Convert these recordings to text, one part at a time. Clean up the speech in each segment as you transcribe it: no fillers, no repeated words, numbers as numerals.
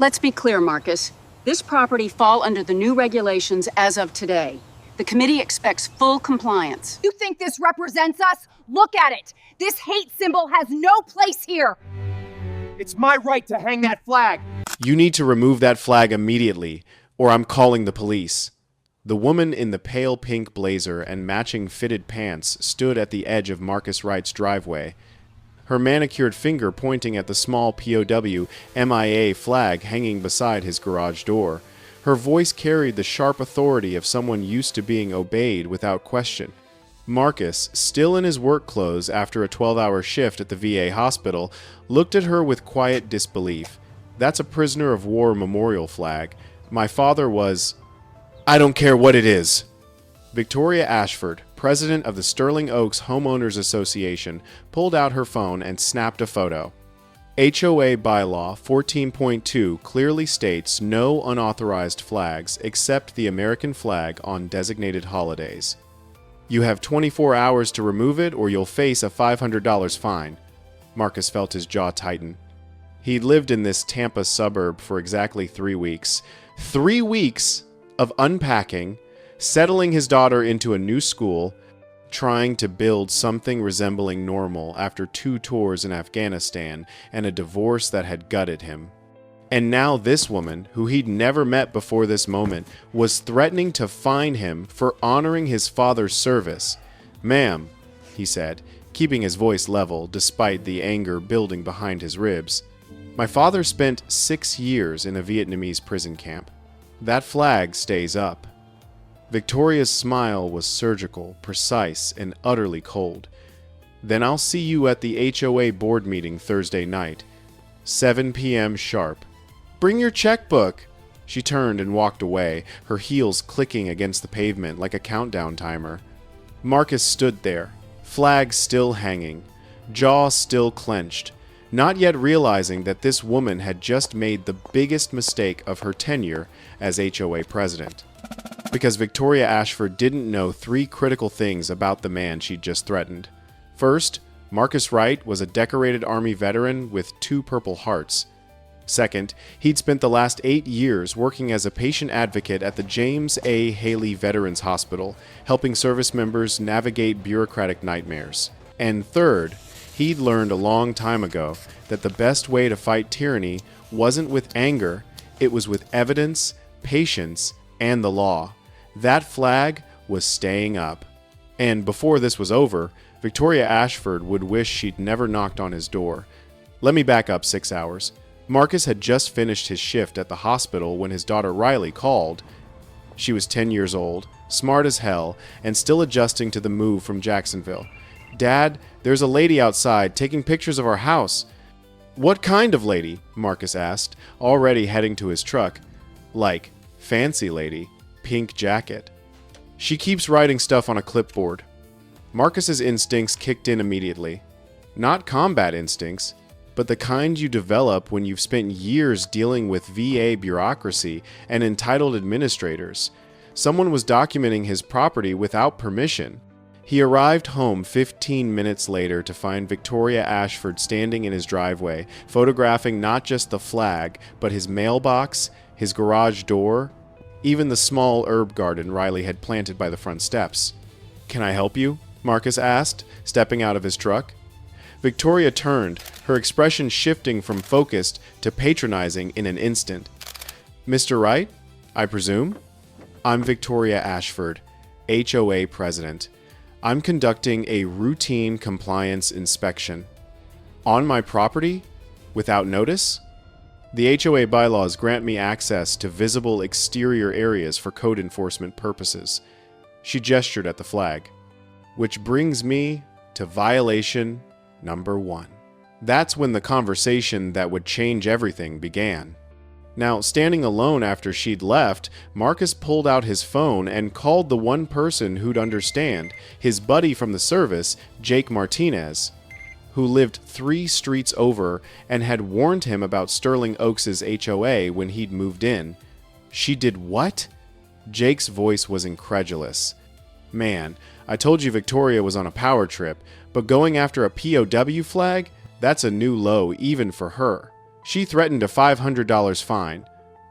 Let's be clear, Marcus. This property fall under the new regulations as of today. The committee expects full compliance. You think this represents us? Look at it! This hate symbol has no place here! It's my right to hang that flag! You need to remove that flag immediately, or I'm calling the police. The woman in the pale pink blazer and matching fitted pants stood at the edge of Marcus Wright's driveway, her manicured finger pointing at the small POW MIA flag hanging beside his garage door. Her voice carried the sharp authority of someone used to being obeyed without question. Marcus, still in his work clothes after a 12-hour shift at the VA hospital, looked at her with quiet disbelief. That's a prisoner of war memorial flag. My father was... I don't care what it is. Victoria Ashford, president of the Sterling Oaks Homeowners Association, pulled out her phone and snapped a photo. HOA bylaw 14.2 clearly states no unauthorized flags except the American flag on designated holidays. You have 24 hours to remove it or you'll face a $500 fine. Marcus felt his jaw tighten. He'd lived in this Tampa suburb for exactly 3 weeks. 3 weeks of unpacking, settling his daughter into a new school, trying to build something resembling normal after 2 tours in Afghanistan and a divorce that had gutted him. And now this woman, who he'd never met before this moment, was threatening to fine him for honoring his father's service. "Ma'am," he said, keeping his voice level despite the anger building behind his ribs, "my father spent 6 years in a Vietnamese prison camp. That flag stays up." Victoria's smile was surgical, precise, and utterly cold. "Then I'll see you at the HOA board meeting Thursday night. 7 p.m. sharp. Bring your checkbook." She turned and walked away, her heels clicking against the pavement like a countdown timer. Marcus stood there, flag still hanging, jaw still clenched, not yet realizing that this woman had just made the biggest mistake of her tenure as HOA president. Because Victoria Ashford didn't know 3 critical things about the man she'd just threatened. First, Marcus Wright was a decorated Army veteran with 2 Purple Hearts. Second, he'd spent the last 8 years working as a patient advocate at the James A. Haley Veterans Hospital, helping service members navigate bureaucratic nightmares. And third, he'd learned a long time ago that the best way to fight tyranny wasn't with anger, it was with evidence, patience, and the law. That flag was staying up. And before this was over, Victoria Ashford would wish she'd never knocked on his door. Let me back up 6 hours. Marcus had just finished his shift at the hospital when his daughter Riley called. She was 10 years old, smart as hell, and still adjusting to the move from Jacksonville. "Dad, there's a lady outside taking pictures of our house." "What kind of lady?" Marcus asked, already heading to his truck. "Like, fancy lady, pink jacket." "She keeps writing stuff on a clipboard." Marcus's instincts kicked in immediately. Not combat instincts, but the kind you develop when you've spent years dealing with VA bureaucracy and entitled administrators. Someone was documenting his property without permission. He arrived home 15 minutes later to find Victoria Ashford standing in his driveway, photographing not just the flag, but his mailbox, his garage door, even the small herb garden Riley had planted by the front steps. "Can I help you?" Marcus asked, stepping out of his truck. Victoria turned, her expression shifting from focused to patronizing in an instant. "Mr. Wright, I presume?" "I'm Victoria Ashford, HOA president. I'm conducting a routine compliance inspection." "On my property? Without notice?" "The HOA bylaws grant me access to visible exterior areas for code enforcement purposes." She gestured at the flag. "Which brings me to violation number 1. That's when the conversation that would change everything began. Now, standing alone after she'd left, Marcus pulled out his phone and called the one person who'd understand, his buddy from the service, Jake Martinez, who lived 3 streets over and had warned him about Sterling Oaks' HOA when he'd moved in. "She did what?" Jake's voice was incredulous. "Man, I told you Victoria was on a power trip, but going after a POW flag? That's a new low even for her." She threatened a $500 fine.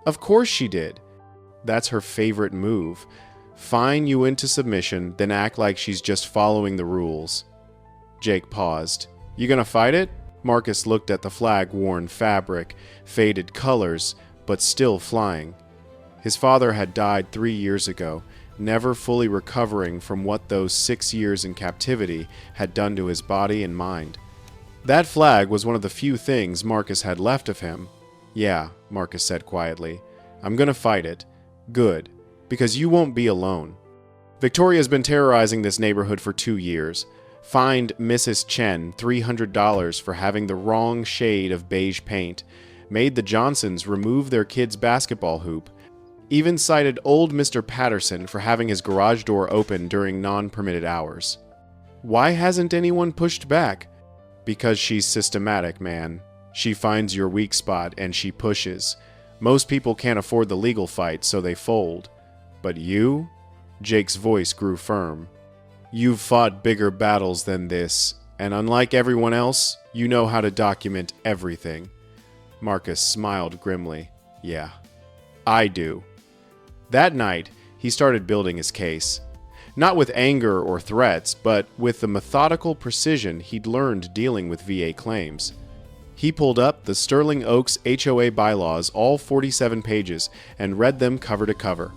Of course she did. That's her favorite move. Fine you into submission, then act like she's just following the rules. Jake paused. You gonna fight it? Marcus looked at the flag-worn fabric, faded colors, but still flying. His father had died 3 years ago, never fully recovering from what those 6 years in captivity had done to his body and mind. That flag was one of the few things Marcus had left of him. Yeah, Marcus said quietly. I'm gonna fight it. Good, because you won't be alone. Victoria's been terrorizing this neighborhood for 2 years. Fined Mrs. Chen $300 for having the wrong shade of beige paint. Made the Johnsons remove their kid's basketball hoop. Even cited old Mr. Patterson for having his garage door open during non-permitted hours. Why hasn't anyone pushed back? Because she's systematic, man. She finds your weak spot and she pushes. Most people can't afford the legal fight, so they fold. But you? Jake's voice grew firm. You've fought bigger battles than this, and unlike everyone else, you know how to document everything. Marcus smiled grimly. Yeah, I do. That night, he started building his case. Not with anger or threats, but with the methodical precision he'd learned dealing with VA claims. He pulled up the Sterling Oaks HOA bylaws, all 47 pages, and read them cover to cover.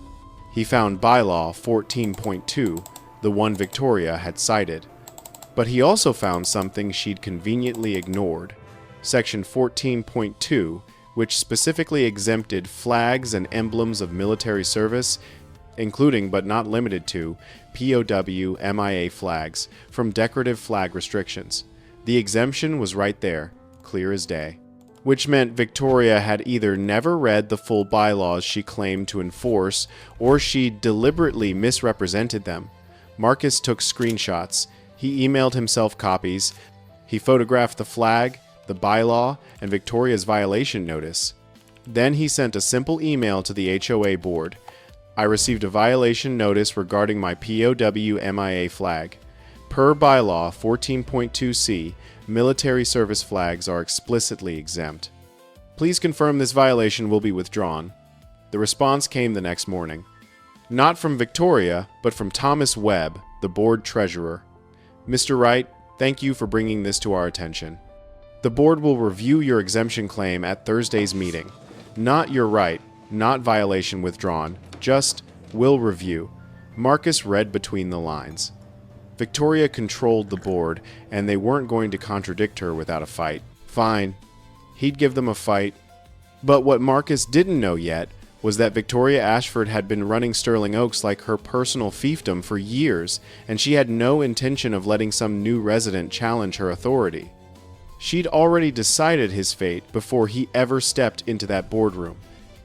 He found bylaw 14.2, the one Victoria had cited. But he also found something she'd conveniently ignored. Section 14.2, which specifically exempted flags and emblems of military service, including but not limited to POW MIA flags, from decorative flag restrictions. The exemption was right there, clear as day. Which meant Victoria had either never read the full bylaws she claimed to enforce, or she deliberately misrepresented them. Marcus took screenshots. He emailed himself copies. He photographed the flag, the bylaw, and Victoria's violation notice. Then he sent a simple email to the HOA board. I received a violation notice regarding my POW MIA flag. Per bylaw 14.2c, military service flags are explicitly exempt. Please confirm this violation will be withdrawn. The response came the next morning. Not from Victoria, but from Thomas Webb, the board treasurer. Mr. Wright, thank you for bringing this to our attention. The board will review your exemption claim at Thursday's meeting. Not your right, not violation withdrawn, just will review. Marcus read between the lines. Victoria controlled the board, and they weren't going to contradict her without a fight. Fine. He'd give them a fight. But what Marcus didn't know yet was that Victoria Ashford had been running Sterling Oaks like her personal fiefdom for years, and she had no intention of letting some new resident challenge her authority. She'd already decided his fate before he ever stepped into that boardroom,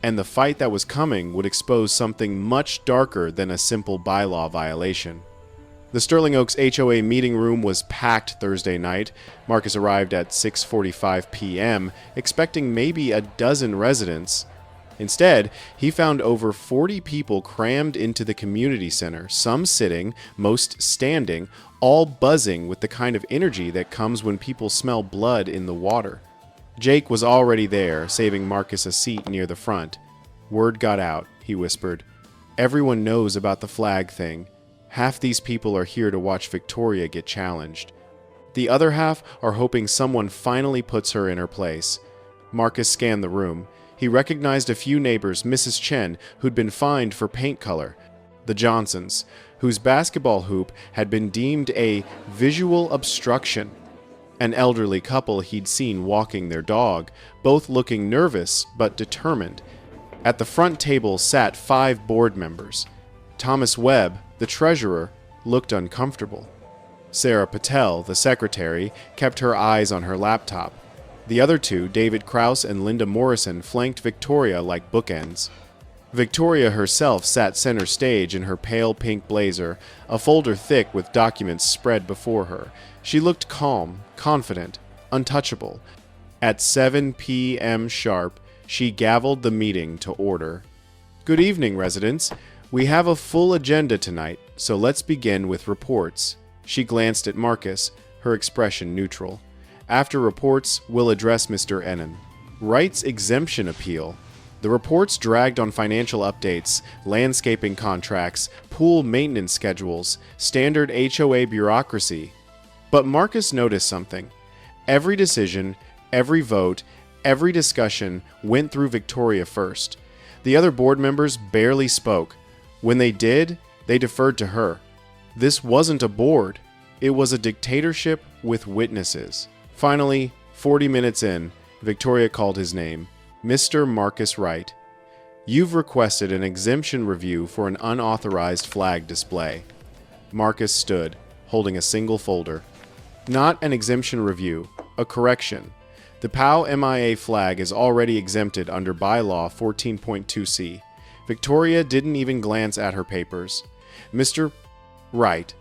and the fight that was coming would expose something much darker than a simple bylaw violation. The Sterling Oaks HOA meeting room was packed Thursday night. Marcus arrived at 6:45 p.m., expecting maybe a dozen residents. Instead, he found over 40 people crammed into the community center, some sitting, most standing, all buzzing with the kind of energy that comes when people smell blood in the water. Jake was already there, saving Marcus a seat near the front. Word got out, he whispered. Everyone knows about the flag thing. Half these people are here to watch Victoria get challenged. The other half are hoping someone finally puts her in her place. Marcus scanned the room. He recognized a few neighbors, Mrs. Chen, who'd been fined for paint color, the Johnsons, whose basketball hoop had been deemed a visual obstruction, an elderly couple he'd seen walking their dog, both looking nervous but determined. At the front table sat 5 board members. Thomas Webb, the treasurer, looked uncomfortable. Sarah Patel, the secretary, kept her eyes on her laptop. The other two, David Krause and Linda Morrison, flanked Victoria like bookends. Victoria herself sat center stage in her pale pink blazer, a folder thick with documents spread before her. She looked calm, confident, untouchable. At 7 p.m. sharp, she gavelled the meeting to order. Good evening, residents. We have a full agenda tonight, so let's begin with reports. She glanced at Marcus, her expression neutral. After reports, we'll address Mr. Ennan. Wright's exemption appeal. The reports dragged on financial updates, landscaping contracts, pool maintenance schedules, standard HOA bureaucracy. But Marcus noticed something. Every decision, every vote, every discussion went through Victoria first. The other board members barely spoke. When they did, they deferred to her. This wasn't a board. It was a dictatorship with witnesses. Finally, 40 minutes in, Victoria called his name. Mr. Marcus Wright. You've requested an exemption review for an unauthorized flag display. Marcus stood, holding a single folder. Not an exemption review, a correction. The POW MIA flag is already exempted under Bylaw 14.2c. Victoria didn't even glance at her papers. Mr. Wright,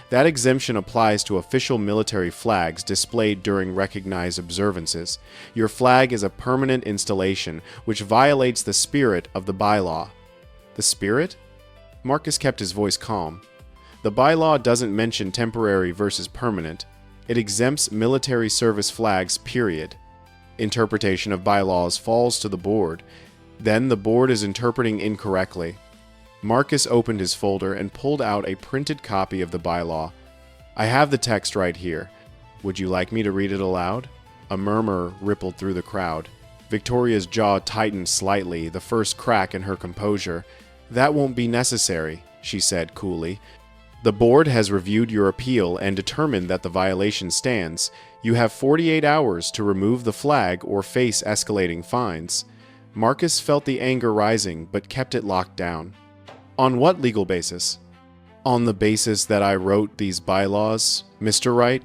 that exemption applies to official military flags displayed during recognized observances. Your flag is a permanent installation, which violates the spirit of the bylaw. The spirit? Marcus kept his voice calm. The bylaw doesn't mention temporary versus permanent. It exempts military service flags, period. Interpretation of bylaws falls to the board. Then the board is interpreting incorrectly. Marcus opened his folder and pulled out a printed copy of the bylaw. I have the text right here. Would you like me to read it aloud? A murmur rippled through the crowd. Victoria's jaw tightened slightly, the first crack in her composure. That won't be necessary, she said coolly. The board has reviewed your appeal and determined that the violation stands. You have 48 hours to remove the flag or face escalating fines. Marcus felt the anger rising, but kept it locked down. On what legal basis? On the basis that I wrote these bylaws, Mr. Wright.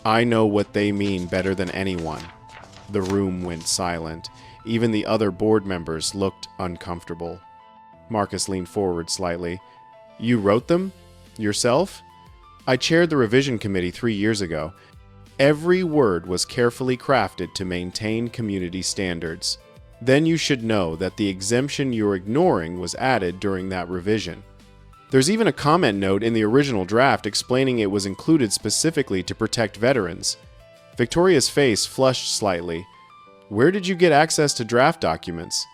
I know what they mean better than anyone. The room went silent. Even the other board members looked uncomfortable. Marcus leaned forward slightly. You wrote them? Yourself? I chaired the revision committee 3 years ago. Every word was carefully crafted to maintain community standards. Then you should know that the exemption you're ignoring was added during that revision. There's even a comment note in the original draft explaining it was included specifically to protect veterans. Victoria's face flushed slightly. Where did you get access to draft documents?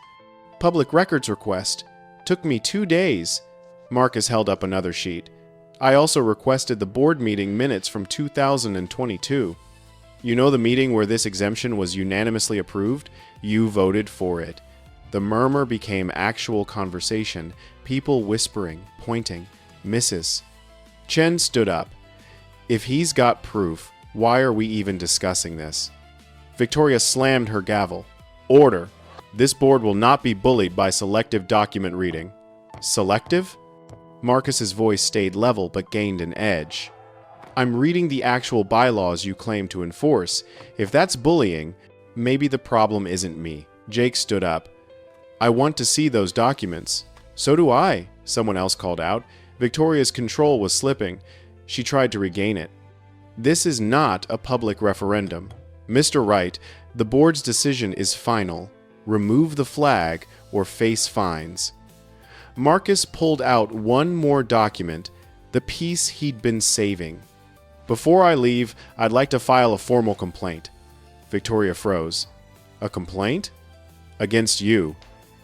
Public records request. Took me 2 days. Marcus held up another sheet. I also requested the board meeting minutes from 2022. You know the meeting where this exemption was unanimously approved? You voted for it. The murmur became actual conversation, people whispering, pointing. Mrs. Chen stood up. If he's got proof, why are we even discussing this? Victoria slammed her gavel. Order. This board will not be bullied by selective document reading. Selective? Marcus's voice stayed level but gained an edge. I'm reading the actual bylaws you claim to enforce. If that's bullying, maybe the problem isn't me. Jake stood up. I want to see those documents. So do I, someone else called out. Victoria's control was slipping. She tried to regain it. This is not a public referendum. Mr. Wright, the board's decision is final. Remove the flag or face fines. Marcus pulled out one more document, the piece he'd been saving. Before I leave, I'd like to file a formal complaint. Victoria froze. A complaint? Against you.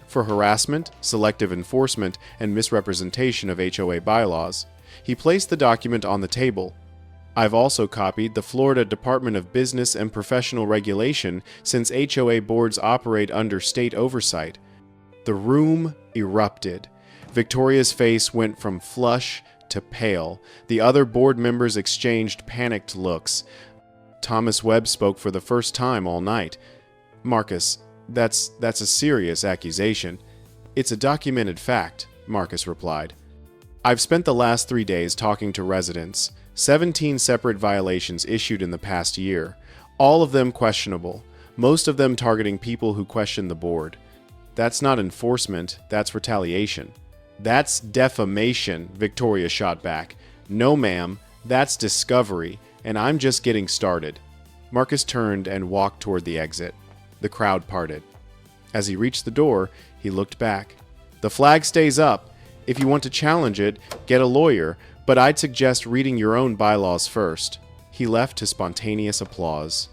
For harassment, selective enforcement, and misrepresentation of HOA bylaws. He placed the document on the table. I've also copied the Florida Department of Business and Professional Regulation since HOA boards operate under state oversight. The room erupted. Victoria's face went from flush to pale. The other board members exchanged panicked looks. Thomas Webb spoke for the first time all night. Marcus, that's a serious accusation. It's a documented fact, Marcus replied. I've spent the last 3 days talking to residents. 17 separate violations issued in the past year. All of them questionable. Most of them targeting people who question the board. That's not enforcement, that's retaliation. That's defamation, Victoria shot back. No, ma'am, that's discovery, and I'm just getting started. Marcus turned and walked toward the exit. The crowd parted. As he reached the door, he looked back. The flag stays up. If you want to challenge it, get a lawyer, but I'd suggest reading your own bylaws first. He left to spontaneous applause.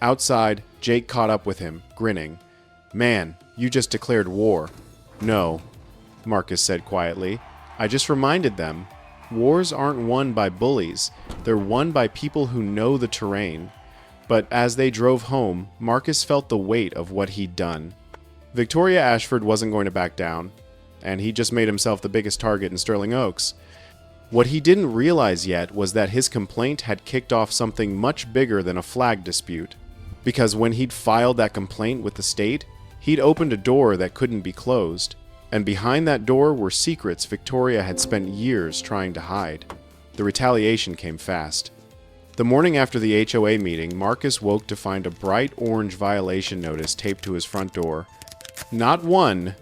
Outside, Jake caught up with him, grinning. "Man, you just declared war." "No," Marcus said quietly. "I just reminded them. Wars aren't won by bullies. They're won by people who know the terrain." But as they drove home, Marcus felt the weight of what he'd done. Victoria Ashford wasn't going to back down, and he just made himself the biggest target in Sterling Oaks. What he didn't realize yet was that his complaint had kicked off something much bigger than a flag dispute. Because when he'd filed that complaint with the state, he'd opened a door that couldn't be closed. And behind that door were secrets Victoria had spent years trying to hide. The retaliation came fast. The morning after the HOA meeting, Marcus woke to find a bright orange violation notice taped to his front door. Not one,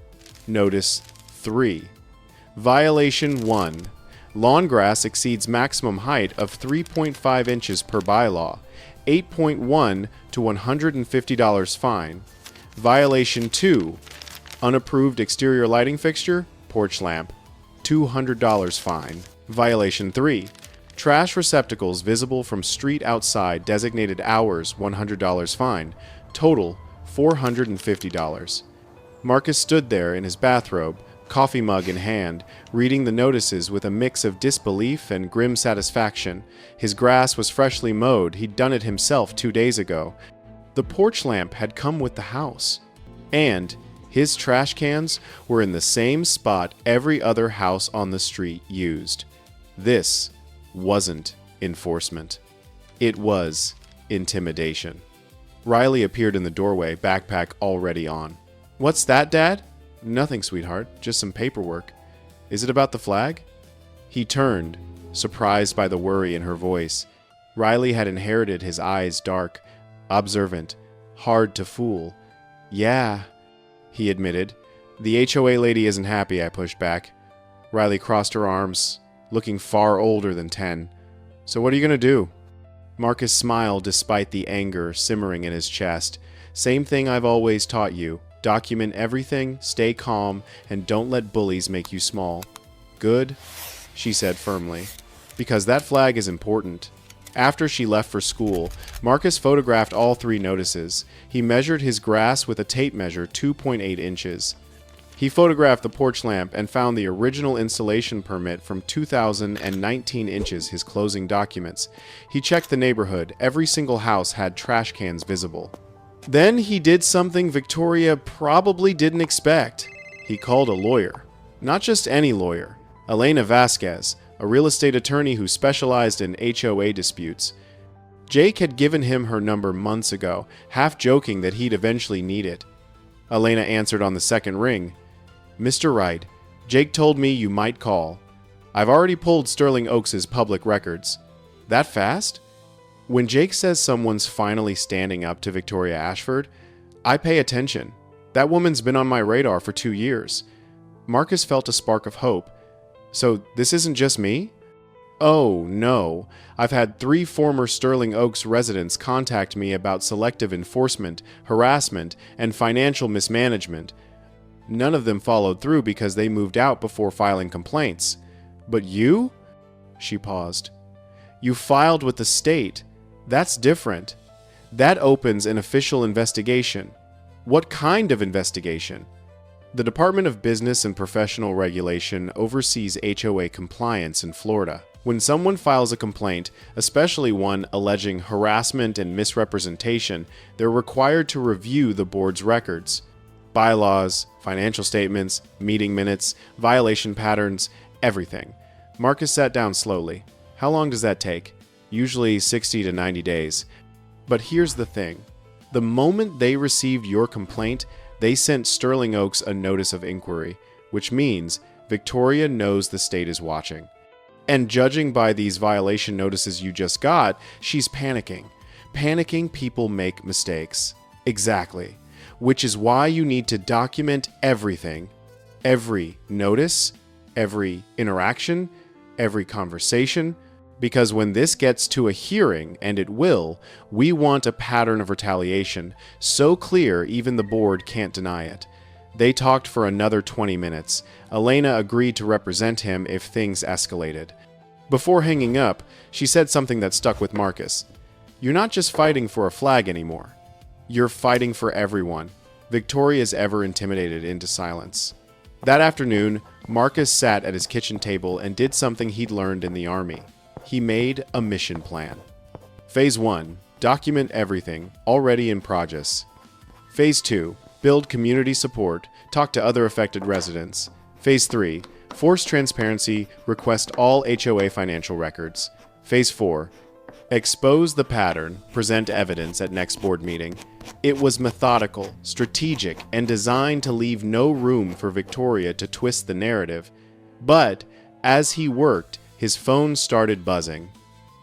notice 3. Violation 1. Lawn grass exceeds maximum height of 3.5 inches per bylaw. 8.1 to $150 fine. Violation 2. Unapproved exterior lighting fixture, porch lamp. $200 fine. Violation 3. Trash receptacles visible from street outside designated hours, $100 fine. Total, $450. Marcus stood there in his bathrobe, coffee mug in hand, reading the notices with a mix of disbelief and grim satisfaction. His grass was freshly mowed. He'd done it himself 2 days ago. The porch lamp had come with the house. And his trash cans were in the same spot every other house on the street used. This wasn't enforcement. It was intimidation. Riley appeared in the doorway, backpack already on. "What's that, Dad?" "Nothing, sweetheart. Just some paperwork." "Is it about the flag?" He turned, surprised by the worry in her voice. Riley had inherited his eyes dark, observant, hard to fool. "Yeah," he admitted. "The HOA lady isn't happy," I pushed back. Riley crossed her arms, looking far older than 10. "So what are you going to do?" Marcus smiled despite the anger simmering in his chest. "Same thing I've always taught you. Document everything, stay calm, and don't let bullies make you small." "Good," she said firmly, "because that flag is important." After she left for school, Marcus photographed all 3 notices. He measured his grass with a tape measure 2.8 inches. He photographed the porch lamp and found the original installation permit from 2019 inches, his closing documents. He checked the neighborhood. Every single house had trash cans visible. Then he did something Victoria probably didn't expect. He called a lawyer. Not just any lawyer. Elena Vasquez, a real estate attorney who specialized in HOA disputes. Jake had given him her number months ago, half joking that he'd eventually need it. Elena answered on the second ring. "Mr. Wright, Jake told me you might call. I've already pulled Sterling Oaks' public records." "That fast?" When Jake says someone's finally standing up to Victoria Ashford, I pay attention. That woman's been on my radar for 2 years. Marcus felt a spark of hope. "So this isn't just me?" "Oh, no. I've had 3 former Sterling Oaks residents contact me about selective enforcement, harassment, and financial mismanagement. None of them followed through because they moved out before filing complaints. But you?" She paused. "You filed with the state. That's different. That opens an official investigation." "What kind of investigation?" The Department of Business and Professional Regulation oversees HOA compliance in Florida. When someone files a complaint, especially one alleging harassment and misrepresentation, they're required to review the board's records. Bylaws, financial statements, meeting minutes, violation patterns, everything. Marcus sat down slowly. "How long does that take?" "Usually 60 to 90 days. But here's the thing. The moment they received your complaint, they sent Sterling Oaks a notice of inquiry, which means Victoria knows the state is watching. And judging by these violation notices you just got, she's panicking. Panicking people make mistakes." "Exactly. Which is why you need to document everything. Every notice, every interaction, every conversation. Because when this gets to a hearing, and it will, we want a pattern of retaliation, so clear even the board can't deny it." They talked for another 20 minutes. Elena agreed to represent him if things escalated. Before hanging up, she said something that stuck with Marcus. "You're not just fighting for a flag anymore. You're fighting for everyone. Victoria's ever intimidated into silence. That afternoon, Marcus sat at his kitchen table and did something he'd learned in the army. He made a mission plan. Phase 1. Document everything, already in progress. Phase 2. Build community support, talk to other affected residents. Phase 3. Force transparency, request all HOA financial records. Phase 4. Expose the pattern, present evidence at next board meeting. It was methodical, strategic, and designed to leave no room for Victoria to twist the narrative. But, as he worked, his phone started buzzing.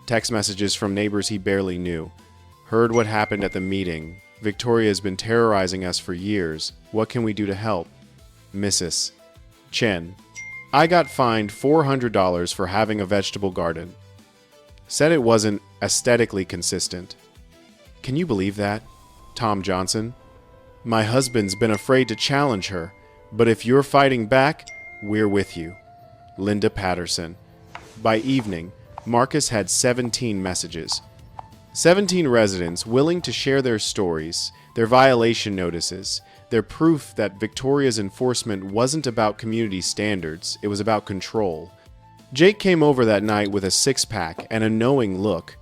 Text messages from neighbors he barely knew. Heard what happened at the meeting. Victoria has been terrorizing us for years. What can we do to help? Mrs. Chen. I got fined $400 for having a vegetable garden. Said it wasn't aesthetically consistent. Can you believe that? Tom Johnson. My husband's been afraid to challenge her, but if you're fighting back, we're with you. Linda Patterson. By evening, Marcus had 17 messages. 17 residents willing to share their stories, their violation notices, their proof that Victoria's enforcement wasn't about community standards, it was about control. Jake came over that night with a six-pack and a knowing look.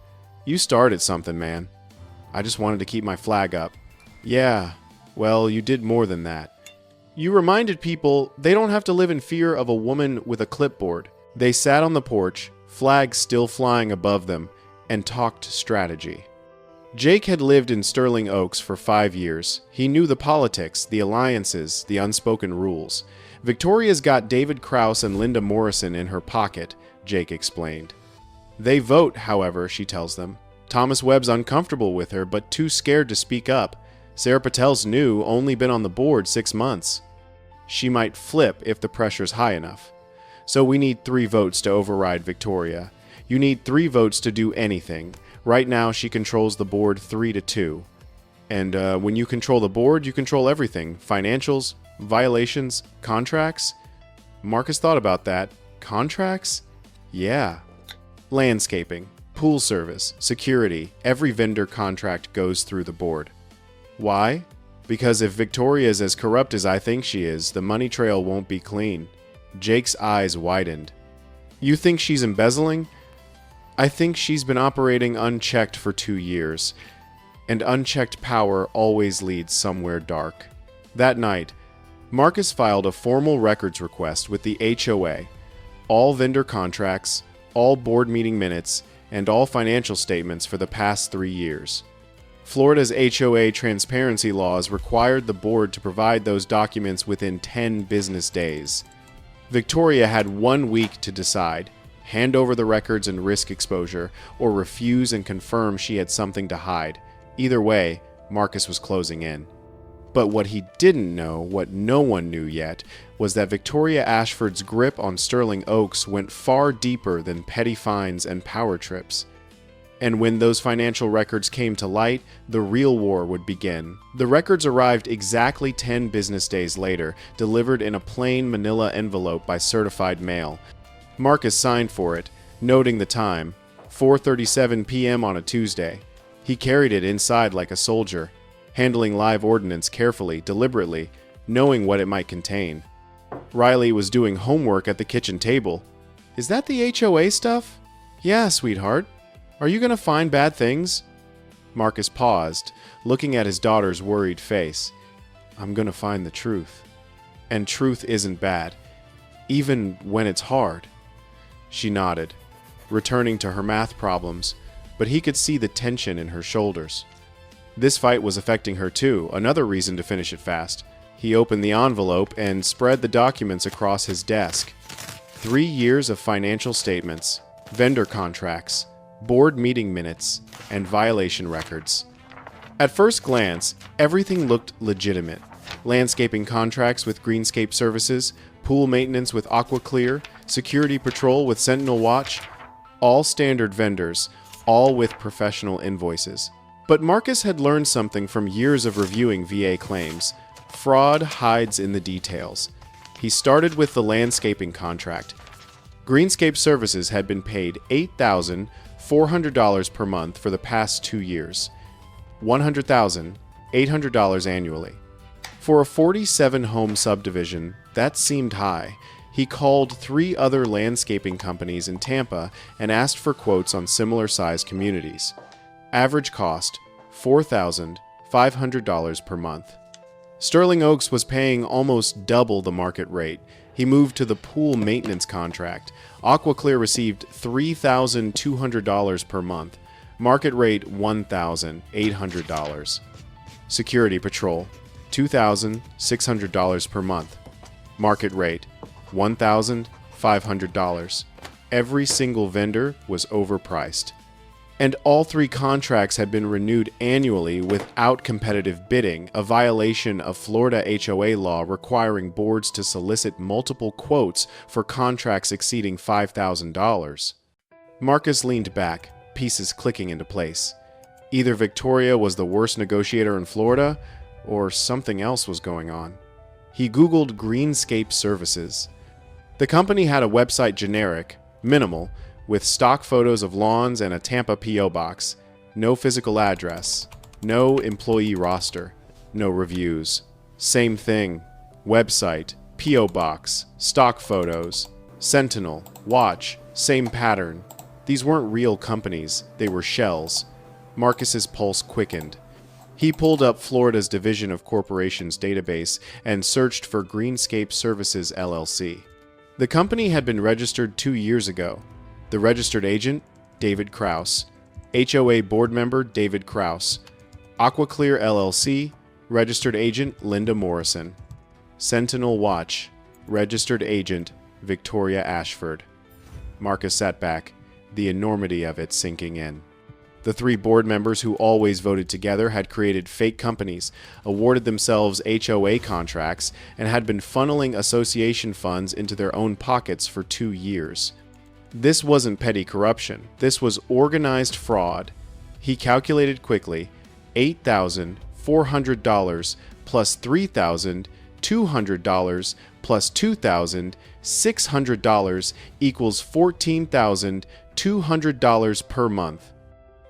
You started something, man. I just wanted to keep my flag up. Yeah, well, you did more than that. You reminded people they don't have to live in fear of a woman with a clipboard. They sat on the porch, flags still flying above them, and talked strategy. Jake had lived in Sterling Oaks for 5 years. He knew the politics, the alliances, the unspoken rules. Victoria's got David Krause and Linda Morrison in her pocket, Jake explained. They vote, however, she tells them. Thomas Webb's uncomfortable with her, but too scared to speak up. Sarah Patel's new, only been on the board 6 months. She might flip if the pressure's high enough. So we need 3 votes to override Victoria. You need 3 votes to do anything. Right now, she controls the board 3-2. And when you control the board, you control everything. Financials, violations, contracts. Marcus thought about that. Contracts? Yeah. Landscaping, pool service, security, every vendor contract goes through the board. Why? Because if Victoria is as corrupt as I think she is, the money trail won't be clean. Jake's eyes widened. You think she's embezzling? I think she's been operating unchecked for 2 years. And unchecked power always leads somewhere dark. That night, Marcus filed a formal records request with the HOA. All vendor contracts, all board meeting minutes, and all financial statements for the past 3 years. Florida's HOA transparency laws required the board to provide those documents within 10 business days. Victoria had 1 week to decide, hand over the records and risk exposure, or refuse and confirm she had something to hide. Either way, Marcus was closing in. But what he didn't know, what no one knew yet, was that Victoria Ashford's grip on Sterling Oaks went far deeper than petty fines and power trips. And when those financial records came to light, the real war would begin. The records arrived exactly 10 business days later, delivered in a plain manila envelope by certified mail. Marcus signed for it, noting the time, 4:37 p.m. on a Tuesday. He carried it inside like a soldier, handling live ordnance carefully, deliberately, knowing what it might contain. Riley was doing homework at the kitchen table. Is that the HOA stuff? Yeah, sweetheart. Are you going to find bad things? Marcus paused, looking at his daughter's worried face. I'm going to find the truth. And truth isn't bad, even when it's hard. She nodded, returning to her math problems, but he could see the tension in her shoulders. This fight was affecting her too, another reason to finish it fast. He opened the envelope and spread the documents across his desk. 3 years of financial statements, vendor contracts, board meeting minutes, and violation records. At first glance, everything looked legitimate. Landscaping contracts with Greenscape Services, pool maintenance with AquaClear, security patrol with Sentinel Watch, all standard vendors, all with professional invoices. But Marcus had learned something from years of reviewing VA claims. Fraud hides in the details. He started with the landscaping contract. Greenscape Services had been paid $8,400 per month for the past 2 years. $100,000, $800 annually. For a 47-home subdivision, that seemed high. He called 3 other landscaping companies in Tampa and asked for quotes on similar-sized communities. Average cost, $4,500 per month. Sterling Oaks was paying almost double the market rate. He moved to the pool maintenance contract. AquaClear received $3,200 per month. Market rate $1,800. Security patrol, $2,600 per month. Market rate $1,500. Every single vendor was overpriced. And all 3 contracts had been renewed annually without competitive bidding, a violation of Florida HOA law requiring boards to solicit multiple quotes for contracts exceeding $5,000. Marcus leaned back, pieces clicking into place. Either Victoria was the worst negotiator in Florida, or something else was going on. He Googled Greenscape Services. The company had a website generic, minimal, with stock photos of lawns and a Tampa P.O. box. No physical address. No employee roster. No reviews. Same thing. Website, P.O. box, stock photos, Sentinel, watch, same pattern. These weren't real companies, they were shells. Marcus's pulse quickened. He pulled up Florida's Division of Corporations database and searched for Greenscape Services LLC. The company had been registered 2 years ago. The registered agent, David Kraus. HOA board member, David Kraus. AquaClear LLC, registered agent, Linda Morrison. Sentinel Watch, registered agent, Victoria Ashford. Marcus sat back, the enormity of it sinking in. The 3 board members who always voted together had created fake companies, awarded themselves HOA contracts, and had been funneling association funds into their own pockets for 2 years. This wasn't petty corruption. This was organized fraud. He calculated quickly, $8,400 plus $3,200 plus $2,600 equals $14,200 per month.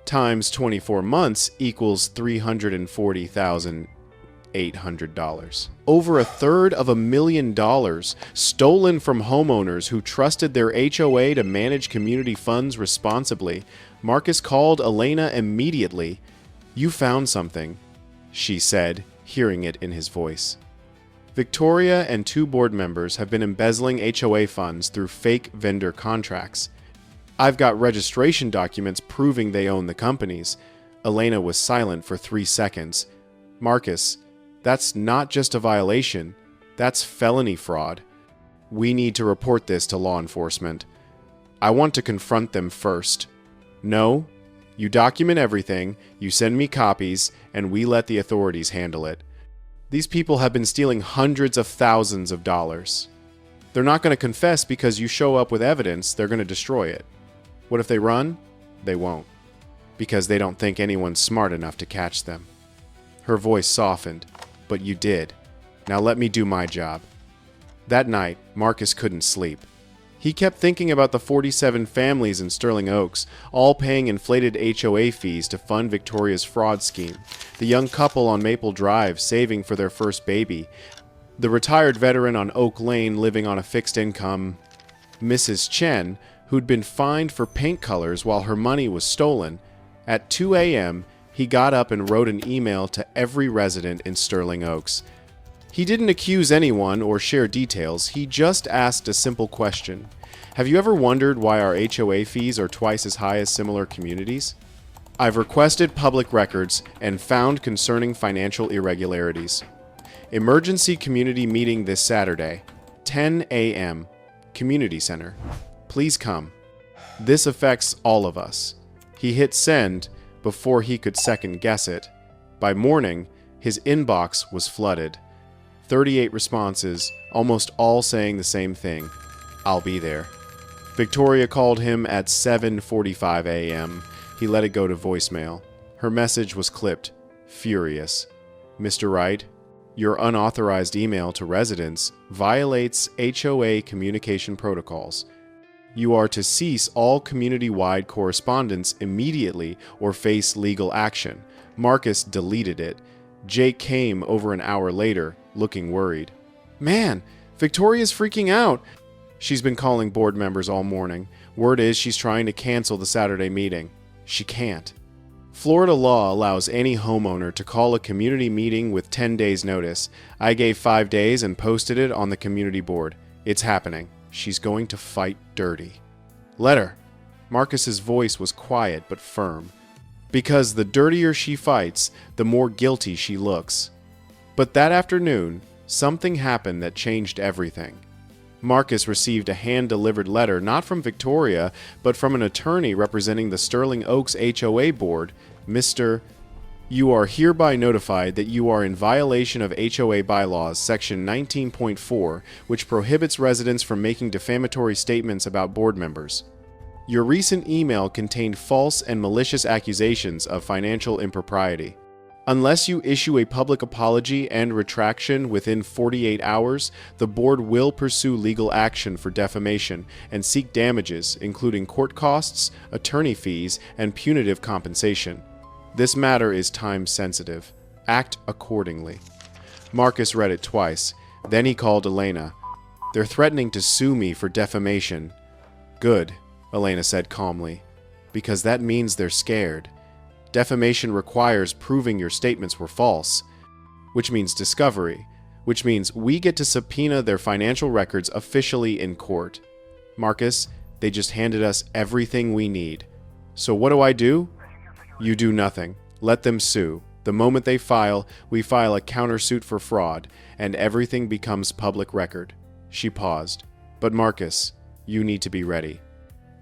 Times 24 months equals $340,800. Over $250,000 stolen from homeowners who trusted their HOA to manage community funds responsibly. Marcus called Elena immediately. "You found something," she said, hearing it in his voice. Victoria and 2 board members have been embezzling HOA funds through fake vendor contracts. "I've got registration documents proving they own the companies." Elena was silent for 3 seconds. "Marcus, that's not just a violation. That's felony fraud. We need to report this to law enforcement. I want to confront them first." "No. You document everything, you send me copies, and we let the authorities handle it. These people have been stealing hundreds of thousands of dollars. They're not going to confess because you show up with evidence, they're going to destroy it. What if they run? They won't. Because they don't think anyone's smart enough to catch them." Her voice softened. "But you did. Now let me do my job." That night, Marcus couldn't sleep. He kept thinking about the 47 families in Sterling Oaks, all paying inflated HOA fees to fund Victoria's fraud scheme. The young couple on Maple Drive saving for their first baby. The retired veteran on Oak Lane living on a fixed income. Mrs. Chen, who'd been fined for paint colors while her money was stolen. At 2 a.m., he got up and wrote an email to every resident in Sterling Oaks. He didn't accuse anyone or share details, he just asked a simple question. "Have you ever wondered why our HOA fees are twice as high as similar communities? I've requested public records and found concerning financial irregularities. Emergency community meeting this Saturday, 10 a.m., Community Center. Please come. This affects all of us." He hit send before he could second guess it. By morning, his inbox was flooded. 38 responses, almost all saying the same thing. "I'll be there." Victoria called him at 7:45 a.m. He let it go to voicemail. Her message was clipped, furious. "Mr. Wright, your unauthorized email to residents violates HOA communication protocols. You are to cease all community-wide correspondence immediately or face legal action." Marcus deleted it. Jake came over an hour later, looking worried. Man, Victoria's freaking out. She's been calling board members all morning. Word is she's trying to cancel the Saturday meeting. She can't. Florida law allows any homeowner to call a community meeting with 10 days notice. I gave 5 days and posted it on the community board. It's happening. She's going to fight dirty. Let her. Marcus's voice was quiet but firm. Because the dirtier she fights, the more guilty she looks. But that afternoon, something happened that changed everything. Marcus received a hand-delivered letter not from Victoria, but from an attorney representing the Sterling Oaks HOA board, Mr. You are hereby notified that you are in violation of HOA bylaws section 19.4, which prohibits residents from making defamatory statements about board members. Your recent email contained false and malicious accusations of financial impropriety. Unless you issue a public apology and retraction within 48 hours, the board will pursue legal action for defamation and seek damages, including court costs, attorney fees, and punitive compensation. This matter is time-sensitive. Act accordingly. Marcus read it twice. Then he called Elena. They're threatening to sue me for defamation. Good, Elena said calmly, because that means they're scared. Defamation requires proving your statements were false, which means discovery, which means we get to subpoena their financial records officially in court. Marcus, they just handed us everything we need. So what do? You do nothing. Let them sue. The moment they file, we file a countersuit for fraud, and everything becomes public record. She paused. But Marcus, you need to be ready.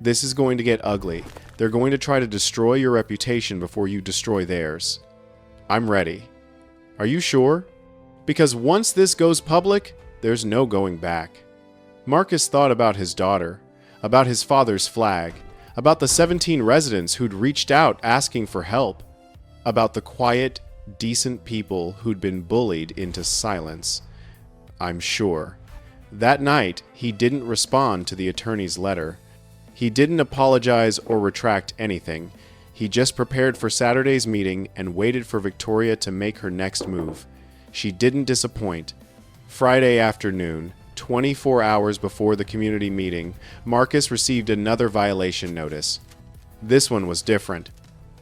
This is going to get ugly. They're going to try to destroy your reputation before you destroy theirs. I'm ready. Are you sure? Because once this goes public, there's no going back. Marcus thought about his daughter, about his father's flag, about the 17 residents who'd reached out asking for help, about the quiet, decent people who'd been bullied into silence. I'm sure. That night, he didn't respond to the attorney's letter. He didn't apologize or retract anything. He just prepared for Saturday's meeting and waited for Victoria to make her next move. She didn't disappoint. Friday afternoon, 24 hours before the community meeting, Marcus received another violation notice. This one was different.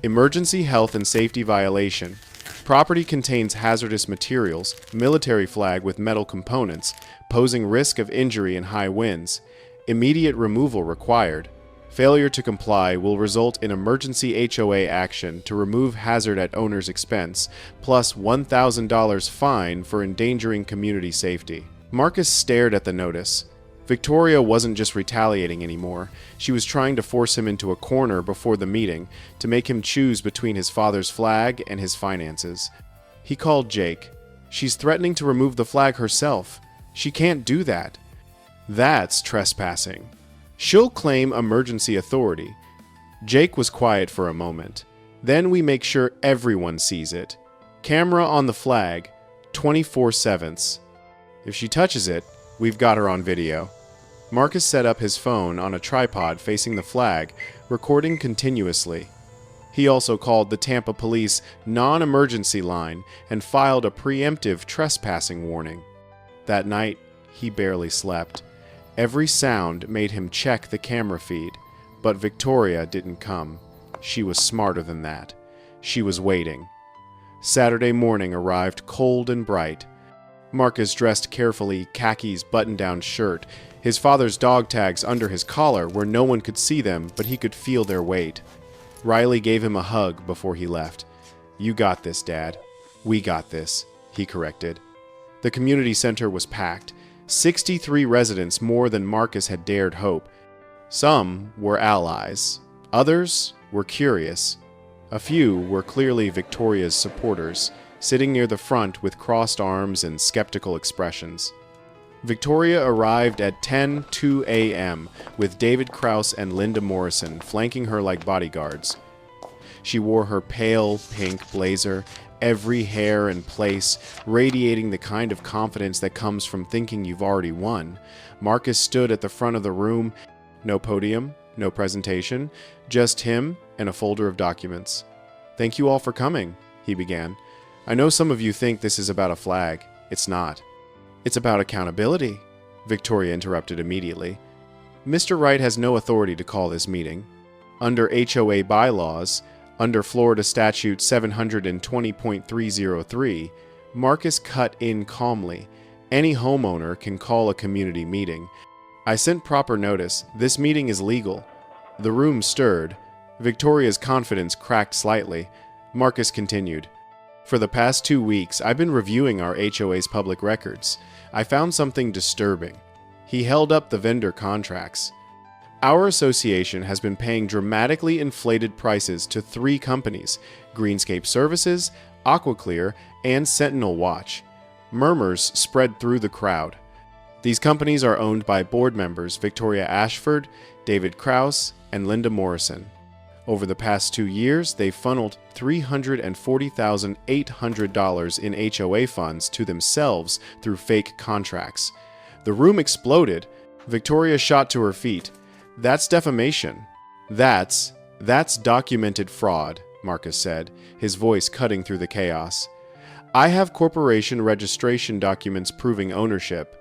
Emergency health and safety violation. Property contains hazardous materials, military flag with metal components, posing risk of injury in high winds. Immediate removal required. Failure to comply will result in emergency HOA action to remove hazard at owner's expense, plus $1,000 fine for endangering community safety. Marcus stared at the notice. Victoria wasn't just retaliating anymore. She was trying to force him into a corner before the meeting, to make him choose between his father's flag and his finances. He called Jake. She's threatening to remove the flag herself. She can't do that. That's trespassing. She'll claim emergency authority. Jake was quiet for a moment. Then we make sure everyone sees it. Camera on the flag, 24/7. If she touches it, we've got her on video. Marcus set up his phone on a tripod facing the flag, recording continuously. He also called the Tampa Police non-emergency line and filed a preemptive trespassing warning. That night, he barely slept. Every sound made him check the camera feed, but Victoria didn't come. She was smarter than that. She was waiting. Saturday morning arrived cold and bright. Marcus dressed carefully, khakis, button-down shirt, his father's dog tags under his collar where no one could see them, but he could feel their weight. Riley gave him a hug before he left. You got this, Dad. We got this, he corrected. The community center was packed. 63 residents, more than Marcus had dared hope. Some were allies. Others were curious. A few were clearly Victoria's supporters, sitting near the front with crossed arms and skeptical expressions. Victoria arrived at 10:02 a.m. with David Krause and Linda Morrison flanking her like bodyguards. She wore her pale pink blazer, every hair in place, radiating the kind of confidence that comes from thinking you've already won. Marcus stood at the front of the room. No podium, no presentation, just him and a folder of documents. Thank you all for coming, he began. I know some of you think this is about a flag. It's not. It's about accountability, Victoria interrupted immediately. Mr. Wright has no authority to call this meeting. Under HOA bylaws, under Florida Statute 720.303, Marcus cut in calmly. Any homeowner can call a community meeting. I sent proper notice. This meeting is legal. The room stirred. Victoria's confidence cracked slightly. Marcus continued. For the past 2 weeks, I've been reviewing our HOA's public records. I found something disturbing. He held up the vendor contracts. Our association has been paying dramatically inflated prices to 3 companies, Greenscape Services, AquaClear, and Sentinel Watch. Murmurs spread through the crowd. These companies are owned by board members Victoria Ashford, David Krause, and Linda Morrison. Over the past 2 years, they've funneled $340,800 in HOA funds to themselves through fake contracts. The room exploded. Victoria shot to her feet. That's defamation. That's documented fraud, Marcus said, his voice cutting through the chaos. I have corporation registration documents proving ownership.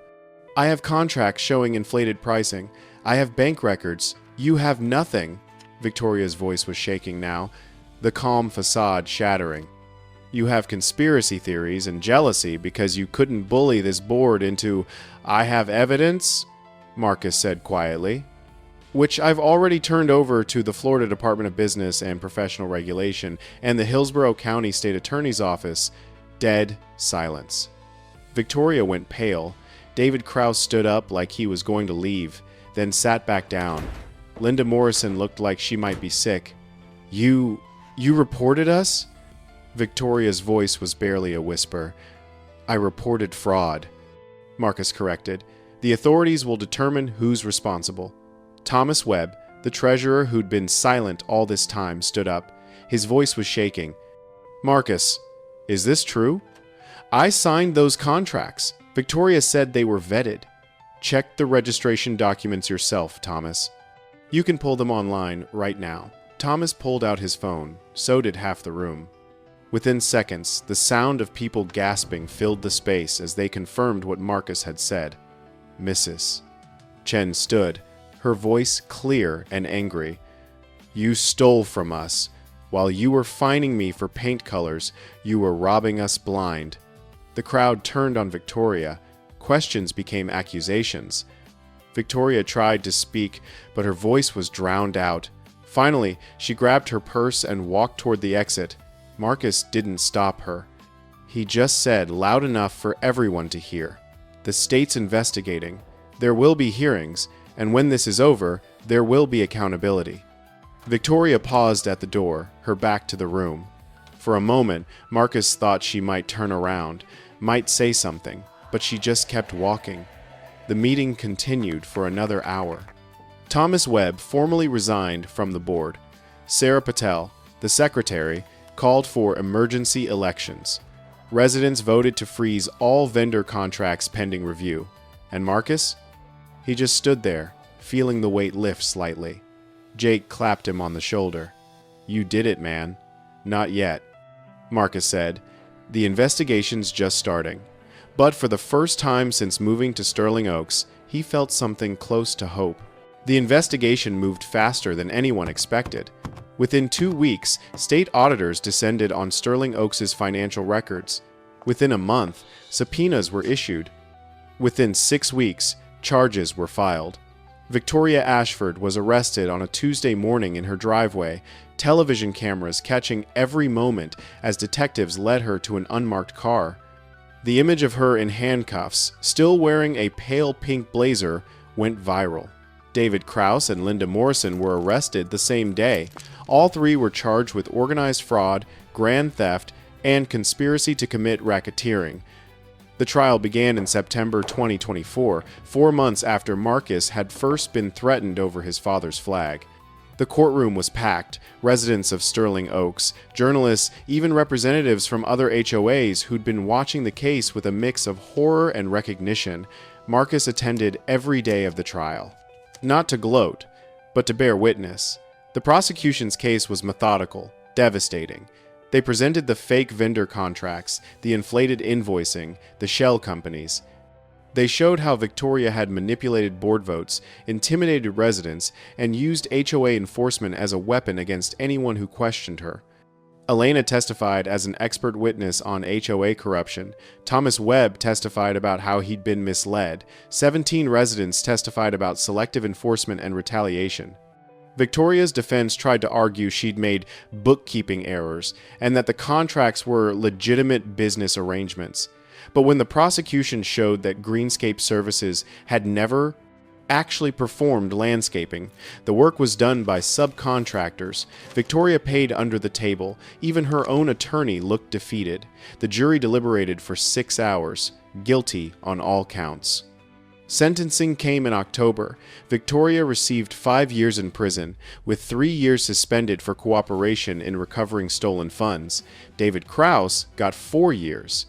I have contracts showing inflated pricing. I have bank records. You have nothing. Victoria's voice was shaking now, the calm facade shattering. You have conspiracy theories and jealousy because you couldn't bully this board into, I have evidence, Marcus said quietly, which I've already turned over to the Florida Department of Business and Professional Regulation and the Hillsborough County State Attorney's Office. Dead silence. Victoria went pale. David Krause stood up like he was going to leave, then sat back down. Linda Morrison looked like she might be sick. You reported us? Victoria's voice was barely a whisper. I reported fraud, Marcus corrected. The authorities will determine who's responsible. Thomas Webb, the treasurer who'd been silent all this time, stood up. His voice was shaking. Marcus, is this true? I signed those contracts. Victoria said they were vetted. Check the registration documents yourself, Thomas. You can pull them online right now. Thomas pulled out his phone. So did half the room. Within seconds, the sound of people gasping filled the space as they confirmed what Marcus had said. Mrs. Chen stood, her voice clear and angry. You stole from us. While you were fining me for paint colors, you were robbing us blind. The crowd turned on Victoria. Questions became accusations. Victoria tried to speak, but her voice was drowned out. Finally, she grabbed her purse and walked toward the exit. Marcus didn't stop her. He just said loud enough for everyone to hear. The state's investigating. There will be hearings, and when this is over, there will be accountability. Victoria paused at the door, her back to the room. For a moment, Marcus thought she might turn around, might say something, but she just kept walking. The meeting continued for another hour. Thomas Webb formally resigned from the board. Sarah Patel, the secretary, called for emergency elections. Residents voted to freeze all vendor contracts pending review. And Marcus? He just stood there, feeling the weight lift slightly. Jake clapped him on the shoulder. You did it, man. Not yet, Marcus said. The investigation's just starting. But for the first time since moving to Sterling Oaks, he felt something close to hope. The investigation moved faster than anyone expected. Within 2 weeks, state auditors descended on Sterling Oaks' financial records. Within a month, subpoenas were issued. Within 6 weeks, charges were filed. Victoria Ashford was arrested on a Tuesday morning in her driveway, television cameras catching every moment as detectives led her to an unmarked car. The image of her in handcuffs, still wearing a pale pink blazer, went viral. David Krause and Linda Morrison were arrested the same day. All 3 were charged with organized fraud, grand theft, and conspiracy to commit racketeering. The trial began in September 2024, 4 months after Marcus had first been threatened over his father's flag. The courtroom was packed, residents of Sterling Oaks, journalists, even representatives from other HOAs who'd been watching the case with a mix of horror and recognition. Marcus attended every day of the trial. Not to gloat, but to bear witness. The prosecution's case was methodical, devastating. They presented the fake vendor contracts, the inflated invoicing, the shell companies. They showed how Victoria had manipulated board votes, intimidated residents, and used HOA enforcement as a weapon against anyone who questioned her. Elena testified as an expert witness on HOA corruption. Thomas Webb testified about how he'd been misled. 17 residents testified about selective enforcement and retaliation. Victoria's defense tried to argue she'd made bookkeeping errors and that the contracts were legitimate business arrangements. But when the prosecution showed that Greenscape Services had never actually performed landscaping, the work was done by subcontractors, Victoria paid under the table. Even her own attorney looked defeated. The jury deliberated for 6 hours, guilty on all counts. Sentencing came in October. Victoria received 5 years in prison, with 3 years suspended for cooperation in recovering stolen funds. David Krause got 4 years.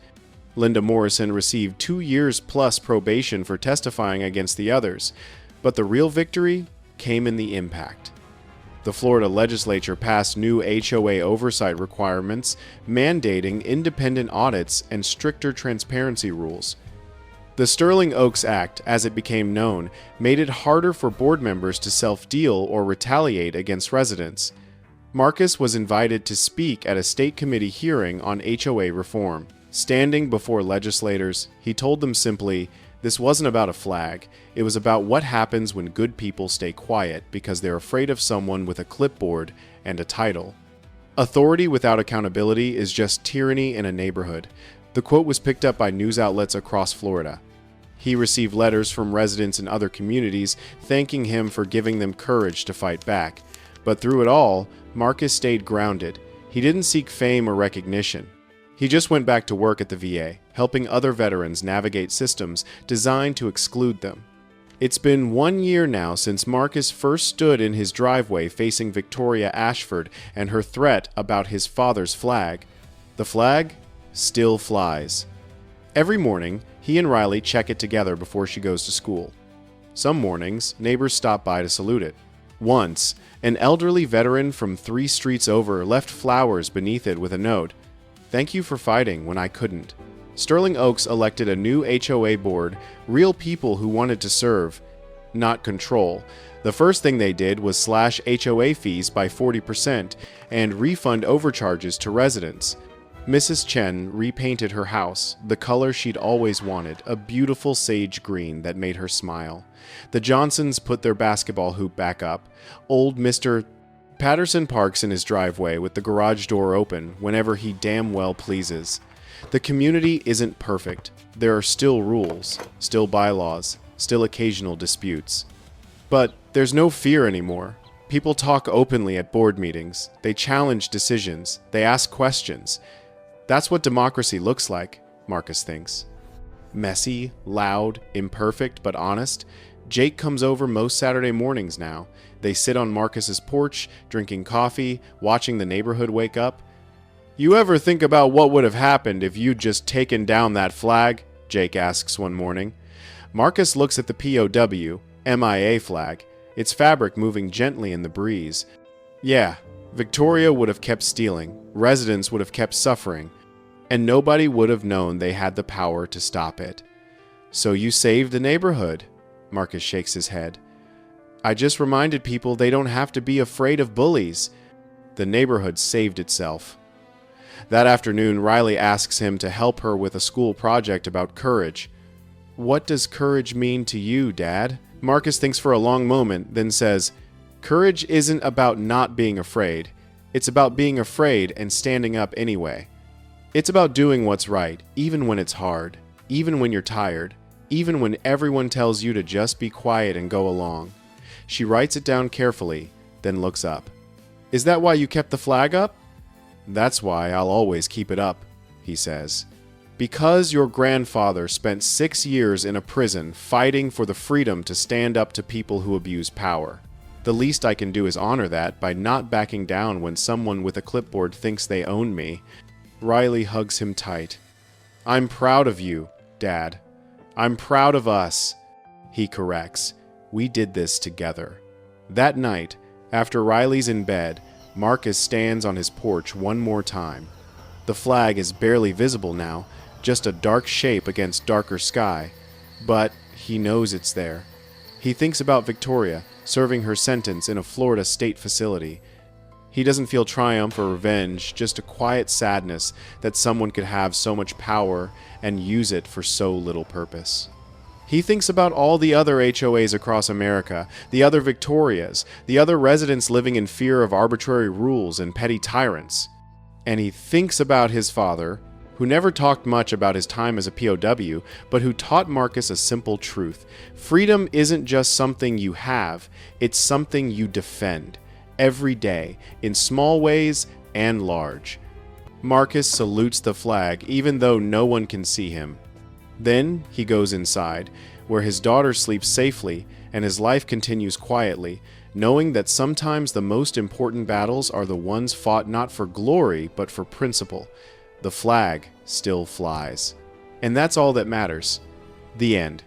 Linda Morrison received 2 years plus probation for testifying against the others, but the real victory came in the impact. The Florida legislature passed new HOA oversight requirements, mandating independent audits and stricter transparency rules. The Sterling Oaks Act, as it became known, made it harder for board members to self-deal or retaliate against residents. Marcus was invited to speak at a state committee hearing on HOA reform. Standing before legislators, he told them simply, this wasn't about a flag. It was about what happens when good people stay quiet because they're afraid of someone with a clipboard and a title. Authority without accountability is just tyranny in a neighborhood. The quote was picked up by news outlets across Florida. He received letters from residents in other communities thanking him for giving them courage to fight back. But through it all, Marcus stayed grounded. He didn't seek fame or recognition. He just went back to work at the VA, helping other veterans navigate systems designed to exclude them. It's been 1 year now since Marcus first stood in his driveway facing Victoria Ashford and her threat about his father's flag. The flag still flies. Every morning, he and Riley check it together before she goes to school. Some mornings, neighbors stop by to salute it. Once, an elderly veteran from 3 streets over left flowers beneath it with a note, "Thank you for fighting when I couldn't." Sterling Oaks elected a new HOA board, real people who wanted to serve, not control. The first thing they did was slash HOA fees by 40% and refund overcharges to residents. Mrs. Chen repainted her house, the color she'd always wanted, a beautiful sage green that made her smile. The Johnsons put their basketball hoop back up. Old Mr. Patterson parks in his driveway with the garage door open whenever he damn well pleases. The community isn't perfect. There are still rules, still bylaws, still occasional disputes. But there's no fear anymore. People talk openly at board meetings. They challenge decisions. They ask questions. That's what democracy looks like, Marcus thinks. Messy, loud, imperfect, but honest. Jake comes over most Saturday mornings now. They sit on Marcus's porch, drinking coffee, watching the neighborhood wake up. "You ever think about what would have happened if you'd just taken down that flag?" Jake asks one morning. Marcus looks at the POW, MIA flag, its fabric moving gently in the breeze. Yeah, Victoria would have kept stealing, residents would have kept suffering, and nobody would have known they had the power to stop it. "So you saved the neighborhood," Marcus shakes his head. "I just reminded people they don't have to be afraid of bullies." The neighborhood saved itself. That afternoon, Riley asks him to help her with a school project about courage. "What does courage mean to you, Dad?" Marcus thinks for a long moment, then says, "Courage isn't about not being afraid. It's about being afraid and standing up anyway. It's about doing what's right, even when it's hard, even when you're tired, even when everyone tells you to just be quiet and go along." She writes it down carefully, then looks up. "Is that why you kept the flag up?" "That's why I'll always keep it up," he says. "Because your grandfather spent 6 years in a prison fighting for the freedom to stand up to people who abuse power. The least I can do is honor that by not backing down when someone with a clipboard thinks they own me." Riley hugs him tight. "I'm proud of you, Dad. I'm proud of us." He corrects. "We did this together." That night, after Riley's in bed, Marcus stands on his porch one more time. The flag is barely visible now, just a dark shape against darker sky, but he knows it's there. He thinks about Victoria, serving her sentence in a Florida state facility. He doesn't feel triumph or revenge, just a quiet sadness that someone could have so much power and use it for so little purpose. He thinks about all the other HOAs across America, the other Victorias, the other residents living in fear of arbitrary rules and petty tyrants. And he thinks about his father, who never talked much about his time as a POW, but who taught Marcus a simple truth. Freedom isn't just something you have, it's something you defend, every day, in small ways and large. Marcus salutes the flag, even though no one can see him. Then he goes inside, where his daughter sleeps safely and his life continues quietly, knowing that sometimes the most important battles are the ones fought not for glory, but for principle. The flag still flies. And that's all that matters. The end.